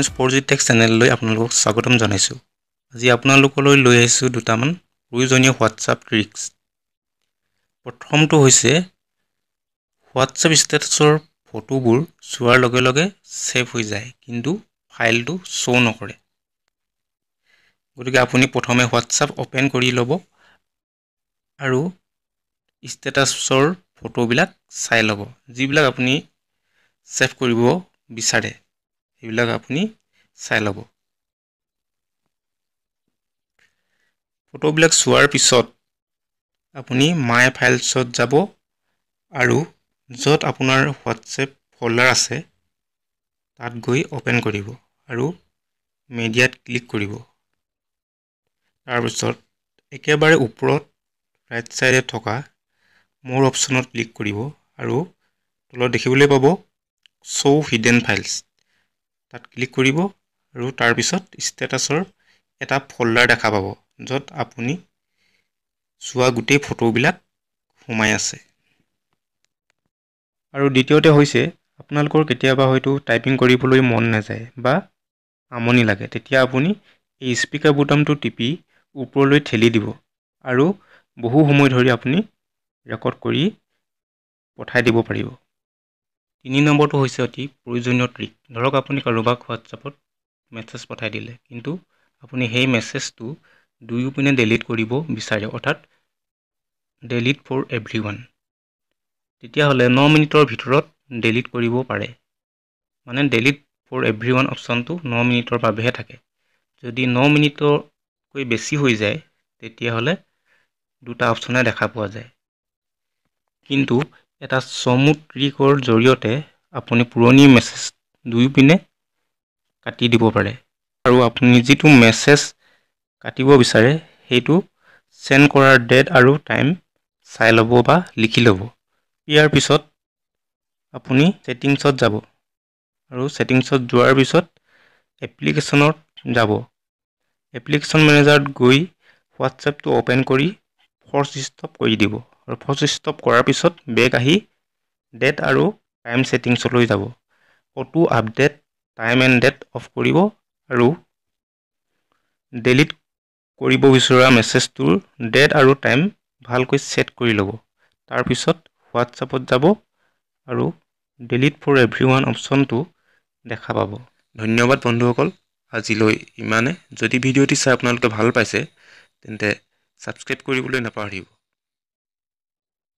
Friends পৰজিটেক চেনেললৈ আপোনালোকক স্বাগতম জনাইছোঁ। আজি আপোনালোকলৈ লৈ আহিছোঁ দুটামান প্ৰয়োজনীয় হোৱাটছআপ ট্ৰিক্স। প্ৰথমটো হৈছে হোৱাটছআপ ষ্টেটাছৰ ফটোবোৰ চোৱাৰ লগে লগে ছেভ হৈ যায় কিন্তু ফাইলটো শ্ব' নকৰে। গতিকে আপুনি প্ৰথমে হোৱাটছআপ অ'পেন কৰি ল'ব আৰু ষ্টেটাছৰ ফটোবিলাক চাই ল'ব। যিবিলাক আপুনি ছেভ কৰিব বিচাৰে সেইবিলাক আপুনি চাই ল'ব। ফটোবিলাক চোৱাৰ পিছত আপুনি মাই ফাইলছত যাব আৰু য'ত আপোনাৰ হোৱাটছএপ ফল্ডাৰ আছে তাত গৈ অ'পেন কৰিব আৰু মিডিয়াত ক্লিক কৰিব। তাৰপিছত একেবাৰে ওপৰত ৰাইট চাইডে থকা মোৰ অপশ্যনত ক্লিক কৰিব আৰু তলত দেখিবলৈ পাব শ্ব' হিডেন ফাইলছ, তাত ক্লিক কৰিব আৰু তাৰপিছত ষ্টেটাছৰ এটা ফল্ডাৰ দেখা পাব য'ত আপুনি চোৱা গোটেই ফটোবিলাক সোমাই আছে। আৰু দ্বিতীয়তে হৈছে আপোনালোকৰ কেতিয়াবা হয়তো টাইপিং কৰিবলৈ মন নাযায় বা আমনি লাগে, তেতিয়া আপুনি এই স্পীকাৰ বুটামটো টিপি ওপৰলৈ ঠেলি দিব আৰু বহু সময় ধৰি আপুনি ৰেকৰ্ড কৰি পঠাই দিব পাৰিব। 3 নম্বৰটো হৈছে অতি প্ৰয়োজনীয় ট্ৰিক। ধৰক আপুনি কাৰোবাক হোৱাটছআপত মেছেজ পঠাই দিলে কিন্তু আপুনি সেই মেছেজটো দুয়োপিনে ডিলিট কৰিব বিচাৰে, অৰ্থাৎ ডিলিট ফৰ এভৰিৱান। তেতিয়াহ'লে 9 মিনিটৰ ভিতৰত ডিলিট কৰিব পাৰে। মানে ডিলিট ফৰ এভৰিৱান অপশ্যনটো 9 মিনিটৰ বাবেহে থাকে। যদি 9 মিনিটতকৈ বেছি হৈ যায় তেতিয়াহ'লে দুটা অপশ্যনে দেখা পোৱা যায়। কিন্তু এটা চমু ট্ৰিকৰ জৰিয়তে আপুনি পুৰণি মেছেজ দুয়োপিনে কাটি দিব পাৰে আৰু আপুনি যিটো মেছেজ কাটিব বিচাৰে সেইটো চেণ্ড কৰাৰ ডেট আৰু টাইম চাই ল'ব বা লিখি ল'ব। ইয়াৰ পিছত আপুনি ছেটিংছত যাব আৰু ছেটিংছত যোৱাৰ পিছত এপ্লিকেশ্যনত যাব। এপ্লিকেশ্যন মেনেজাৰত গৈ হোৱাটছএপটো অ'পেন কৰি ফ'ৰ্চ ষ্টপ কৰি দিব আৰু ফ'ৰ্চ ষ্টপ কৰাৰ পিছত বেক আহি ডেট আৰু টাইম ছেটিংছলৈ যাব। Auto update time and date off কৰিব আৰু ডিলিট কৰিব বিচৰা মেছেজটোৰ ডেট আৰু টাইম ভালকৈ ছেট কৰি ল'ব। তাৰপিছত হোৱাটছএপত যাব আৰু ডিলিট ফৰ এভৰিৱান অপশ্যনটো দেখা পাব। ধন্যবাদ বন্ধুসকল, আজিলৈ ইমানে। যদি ভিডিঅ'টি চাই আপোনালোকে ভাল পাইছে তেন্তে ছাবস্ক্ৰাইব কৰিবলৈ নাপাহৰিব।